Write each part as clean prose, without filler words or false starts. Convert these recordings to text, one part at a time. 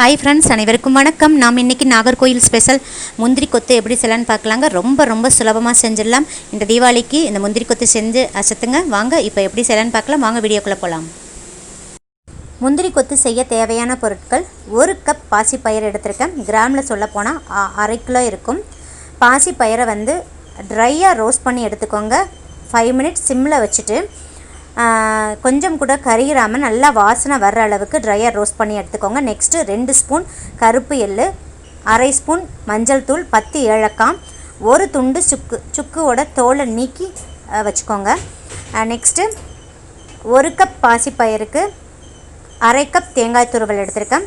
Hi friends, அனைவருக்கும் வணக்கம். நாம் இன்றைக்கி நாகர்கோயில் ஸ்பெஷல் முந்திரி கொத்து எப்படி செய்யலான்னு பார்க்கலாங்க. ரொம்ப சுலபமாக செஞ்சிடலாம். இந்த தீபாவளிக்கு இந்த முந்திரி கொத்து செஞ்சு அசத்துங்க. வாங்க இப்போ எப்படி செய்யலான்னு பார்க்கலாம். வாங்க வீடியோக்குள்ளே போகலாம். முந்திரி கொத்து செய்ய தேவையான பொருட்கள்: 1 கப் பாசிப்பயிறு எடுத்திருக்கேன். கிராமில் சொல்ல போனால் 1/2 கிலோ இருக்கும். பாசிப்பயிரை ட்ரையாக ரோஸ்ட் பண்ணி எடுத்துக்கோங்க. 5 மினிட்ஸ் சிம்மில் வச்சுட்டு கொஞ்சம் கூட கரியிறாமல் நல்லா வாசனை வர்ற அளவுக்கு ட்ரையாக ரோஸ்ட் பண்ணி எடுத்துக்கோங்க. நெக்ஸ்ட்டு 2 ஸ்பூன் கருப்பு எள்ளு, 1/2 ஸ்பூன் மஞ்சள் தூள், 10 ஏலக்காய், 1 துண்டு சுக்குவோட தோலை நீக்கி வச்சுக்கோங்க. நெக்ஸ்ட்டு 1 கப் பாசிப்பயிருக்கு 1/2 கப் தேங்காய் துருவல் எடுத்திருக்கேன்.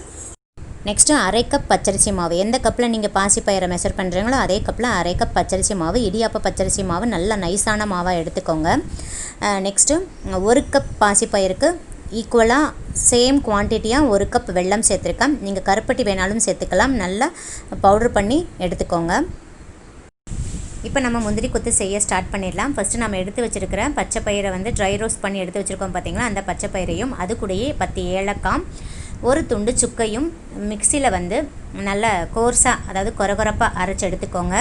நெக்ஸ்ட்டு 1/2 கப் பச்சரிசி மாவு. எந்த கப்பில் நீங்கள் பாசிப்பயிரை மெஷர் பண்ணுறீங்களோ அதே கப்பில் 1/2 கப் பச்சரிசி மாவு, இடியாப்ப பச்சரிசி மாவு, நல்லா நைஸான மாவாக எடுத்துக்கோங்க. நெக்ஸ்ட்டு 1 கப் பாசிப்பயிருக்கு ஈக்குவலாக சேம் குவான்டிட்டியாக 1 கப் வெல்லம் சேர்த்துருக்கேன். நீங்கள் கருப்பட்டி வேணாலும் சேர்த்துக்கலாம். நல்லா பவுட்ரு பண்ணி எடுத்துக்கோங்க. இப்போ நம்ம முந்திரி கொத்து செய்ய ஸ்டார்ட் பண்ணிடலாம். ஃபஸ்ட்டு நம்ம எடுத்து வச்சுருக்கிற பச்சை பயிரை ட்ரை ரோஸ்ட் பண்ணி எடுத்து வச்சுருக்கோம் பார்த்தீங்களா, அந்த பச்சை பயிரையும் அது கூடயே 10 ஏலக்காய், 1 துண்டு சுக்கையும் மிக்சியில் நல்ல கோர்ஸாக, அதாவது கொரகொரப்பாக அரைச்சி எடுத்துக்கோங்க.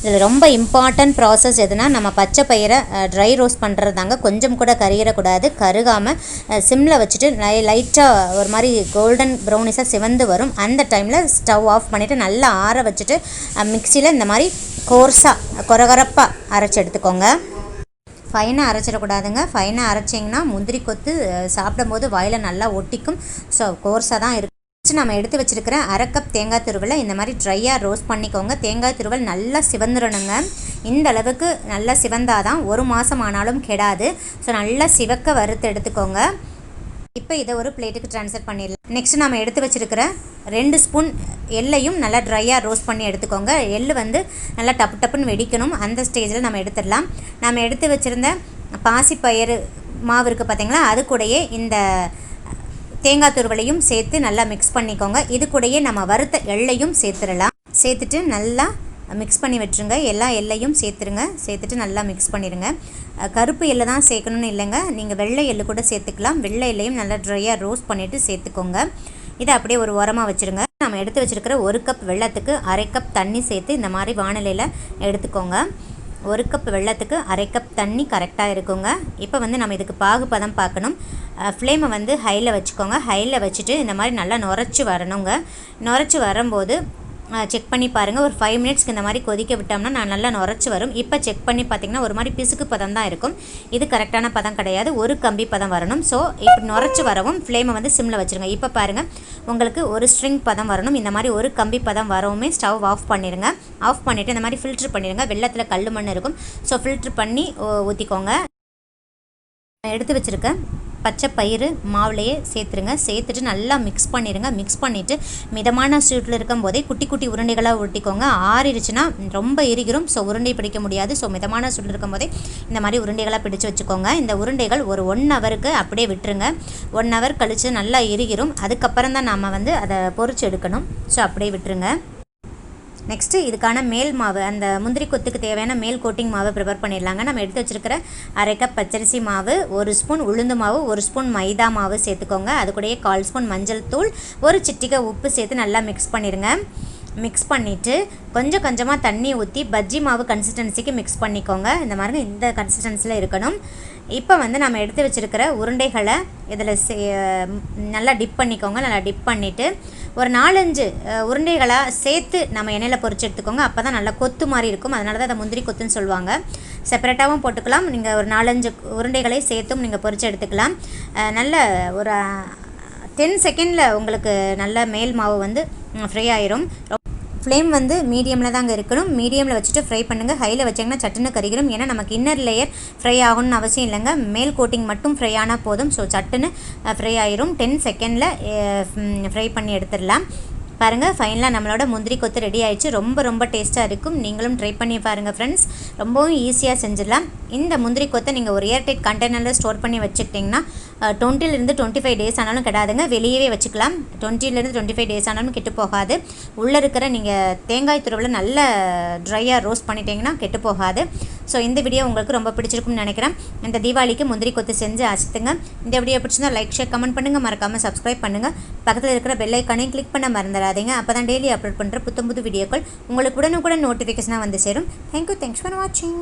இதில் ரொம்ப இம்பார்ட்டன்ட் ப்ராசஸ் எதுனா, நம்ம பச்சை பயிரை ட்ரை ரோஸ்ட் பண்ணுறது தாங்க. கொஞ்சம் கூட கருகிடக்கூடாது. கருகாமல் சிம்மில் வச்சுட்டு லைட்டாக ஒரு மாதிரி கோல்டன் ப்ரௌனிஸாக சிவந்து வரும். அந்த டைமில் ஸ்டவ் ஆஃப் பண்ணிவிட்டு நல்லா ஆற வச்சுட்டு மிக்சியில் இந்த மாதிரி கோர்ஸாக கொரகொரப்பாக அரைச்சி எடுத்துக்கோங்க. ஃபைனாக அரைச்சிடக்கூடாதுங்க. ஃபைனாக அரைச்சிங்கன்னா முந்திரி கொத்து சாப்பிடும்போது வாயில் நல்லா ஒட்டிக்கும். ஸோ கோர்ஸாக தான் இருக்கும். நம்ம எடுத்து வச்சுருக்கிற 1/2 கப் தேங்காய் துருவலை இந்த மாதிரி ட்ரையாக ரோஸ்ட் பண்ணிக்கோங்க. தேங்காய் துருவல் நல்லா சிவந்துடணுங்க. இந்த அளவுக்கு நல்லா சிவந்தாதான் 1 மாதம் ஆனாலும் கெடாது. ஸோ நல்லா சிவக்க வறுத்து எடுத்துக்கோங்க. இப்போ இதை ஒரு பிளேட்டுக்கு ட்ரான்ஸ்ஃபர் பண்ணிடலாம். நெக்ஸ்ட் நம்ம எடுத்து வச்சுருக்கிற 2 ஸ்பூன் எள்ளையும் நல்லா ட்ரையாக ரோஸ்ட் பண்ணி எடுத்துக்கோங்க. எள் நல்லா டப்புன்னு வெடிக்கணும். அந்த ஸ்டேஜில் நம்ம எடுத்துடலாம். நம்ம எடுத்து வச்சுருந்த பாசிப்பயிறு மாவு இருக்குது பார்த்தீங்களா, அது கூடயே இந்த தேங்காய் துருவலையும் சேர்த்து நல்லா மிக்ஸ் பண்ணிக்கோங்க. இது கூடயே நம்ம வறுத்த எள்ளையும் சேர்த்துடலாம். சேர்த்துட்டு நல்லா மிக்ஸ் பண்ணி விட்டுருங்க. எல்லா எள்ளையும் சேர்த்துட்டு நல்லா மிக்ஸ் பண்ணிடுங்க. கருப்பு எள்ளை தான் சேர்க்கணுன்னு இல்லைங்க, நீங்கள் வெள்ளை எள்ளு கூட சேர்த்துக்கலாம். வெள்ளை எள்ளையும் நல்லா ட்ரையாக ரோஸ்ட் பண்ணிவிட்டு சேர்த்துக்கோங்க. இதை அப்படியே ஒரு உரமாக வச்சுருங்க. நம்ம எடுத்து வச்சுருக்கிற 1 கப் வெள்ளத்துக்கு 1/2 கப் தண்ணி சேர்த்து இந்த மாதிரி வானிலையில் எடுத்துக்கோங்க. 1 கப் வெள்ளத்துக்கு 1/2 கப் தண்ணி கரெக்டாக இருக்குங்க. இப்போ நம்ம இதுக்கு பாகுபதம் பார்க்கணும். ஃப்ளேமை ஹையில் வச்சுக்கோங்க. ஹையில் வச்சுட்டு இந்த மாதிரி நல்லா நுரைச்சி வரணுங்க. நுரைச்சி வரும்போது செக் பண்ணி பாருங்கள். ஒரு 5 மினிட்ஸ்க்கு இந்த மாதிரி கொதிக்க விட்டோம்னா நல்லா நுரைச்சி வரும். இப்போ செக் பண்ணி பார்த்திங்கன்னா ஒரு மாதிரி பிசுக்கு பதம் தான் இருக்கும். இது கரெக்டான பதம் கிடையாது, ஒரு கம்பி பதம் வரணும். ஸோ இப்படி நுரைச்சி வரவும் ஃப்ளேமை சிம்மில் வச்சுருங்க. இப்போ பாருங்கள், உங்களுக்கு ஒரு ஸ்ட்ரிங் பதம் வரணும். இந்த மாதிரி ஒரு கம்பி பதம் வரவுமே ஸ்டவ் ஆஃப் பண்ணிடுங்க. ஆஃப் பண்ணிவிட்டு இந்த மாதிரி ஃபில்ட்ரு பண்ணிடுங்க. வெள்ளத்தில் கல் மண் இருக்கும். ஸோ ஃபில்ட்ரு பண்ணி ஊற்றிக்கோங்க. எடுத்து வச்சுருக்க பச்சை பயிறு மாவுலையே சேர்த்துருங்க. சேர்த்துட்டு நல்லா மிக்ஸ் பண்ணிடுங்க. மிக்ஸ் பண்ணிவிட்டு மிதமான சூட்டில் இருக்கும் போதே குட்டி உருண்டைகளாக உருட்டிக்கோங்க. ஆறிடுச்சுன்னா ரொம்ப இறுகிரும். ஸோ உருண்டை பிடிக்க முடியாது. ஸோ மிதமான சூட்டில் இருக்கும் போதே இந்த மாதிரி உருண்டைகளாக பிடிச்சி வச்சுக்கோங்க. இந்த உருண்டைகள் ஒரு 1 ஹவருக்கு அப்படியே விட்டுருங்க. 1 ஹவர் கழித்து நல்லா இறுகிரும். அதுக்கப்புறம் தான் நம்ம அதை பொரிச்சு எடுக்கணும். ஸோ அப்படியே விட்டுருங்க. நெக்ஸ்ட்டு இதுக்கான மேல் மாவு, அந்த முந்திரி கொத்துக்கு தேவையான மேல் கோட்டிங் மாவு ப்ரிப்பேர் பண்ணிடலாங்க. நம்ம எடுத்து வச்சுருக்கிற 1/2 கப் பச்சரிசி மாவு, 1 ஸ்பூன் உளுந்து மாவு, 1 ஸ்பூன் மைதா மாவு சேர்த்துக்கோங்க. அது கூடயே 1/4 ஸ்பூன் மஞ்சள் தூள், 1 சிட்டிகை உப்பு சேர்த்து நல்லா மிக்ஸ் பண்ணிடுங்க. மிக்ஸ் பண்ணிவிட்டு கொஞ்சமாக தண்ணி ஊற்றி பஜ்ஜி மாவு கன்சிஸ்டன்சிக்கு மிக்ஸ் பண்ணிக்கோங்க. இந்த மாதிரி இந்த கன்சிஸ்டன்சியில் இருக்கணும். இப்போ நம்ம எடுத்து வச்சுருக்கிற உருண்டைகளை இதில் நல்லா டிப் பண்ணிக்கோங்க. நல்லா டிப் பண்ணிவிட்டு ஒரு 4-5 உருண்டைகளாக சேர்த்து நம்ம எண்ணெயில் பொரிச்சு எடுத்துக்கோங்க. அப்போ தான் நல்லா கொத்து மாதிரி இருக்கும். அதனால தான் அதை முந்திரி கொத்துன்னு சொல்லுவாங்க. செப்பரேட்டாகவும் போட்டுக்கலாம். நீங்கள் ஒரு 4-5 உருண்டைகளை சேர்த்தும் நீங்கள் பொரிச்சு எடுத்துக்கலாம். நல்ல ஒரு 10 செகண்டில் உங்களுக்கு நல்ல மேல் மாவு ஃப்ரை ஆயிரும். ஃப்ளேம் மீடியமில் தாங்க இருக்கணும். மீடியமில் வச்சுட்டு ஃப்ரை பண்ணுங்கள். ஹையில் வச்சிங்கன்னா சட்டுன்னு கறிக்கிறோம். ஏன்னா நமக்கு இன்னர் லேயர் ஃப்ரை ஆகணும்னு அவசியம் இல்லைங்க. மேல் கோட்டிங் மட்டும் ஃப்ரை ஆனால் போதும். ஸோ சட்டுன்னு ஃப்ரை ஆயிரும். 10 செகண்டில் ஃப்ரை பண்ணி எடுத்துடலாம். பாருங்கள், ஃபைனலாக நம்மளோட முந்திரி கொத்து ரெடி ஆகிடுச்சு. ரொம்ப டேஸ்ட்டாக இருக்கும். நீங்களும் ட்ரை பண்ணி பாருங்கள் ஃப்ரெண்ட்ஸ். ரொம்பவும் ஈஸியாக செஞ்சிடலாம். இந்த முந்திரி கொத்தை நீங்கள் ஒரு ஏர்டைட் கண்டெய்னரில் ஸ்டோர் பண்ணி வச்சுக்கிட்டிங்கன்னா 20 to 25 டேஸ் ஆனாலும் கெடாதுங்க. வெளியவே வச்சுக்கலாம். 20 to 25 டேஸ் ஆனாலும் கெட்டு போகாது. உள்ளே இருக்கிற நீங்கள் தேங்காய் துருவலை நல்ல ட்ரையாக ரோஸ்ட் பண்ணிட்டீங்கன்னா கெட்டு போகாது. ஸோ இந்த வீடியோ உங்களுக்கு ரொம்ப பிடிச்சிருக்கும்னு நினைக்கிறேன். இந்த தீபாவளிக்கு முந்திரி கொத்து செஞ்சு அசத்துங்க. இந்த வீடியோ பிடிச்சிருந்தா லைக் ஷேர் கமெண்ட் பண்ணுங்கள், மறக்காமல் சப்ஸ்கிரைப் பண்ணுங்கள். பக்கத்தில் இருக்கிற பெல் ஐக்கானையும் கிளிக் பண்ண மறந்துடாதீங்க. அப்போ தான் டெய்லி அப்லோட் பண்ணுற புது வீடியோக்கள் உங்களுக்கு உடனுக்குடன் நோட்டிஃபிகேஷனாக வந்து சேரும். தேங்க்யூ, தேங்க்ஸ் ஃபார் வாட்சிங்.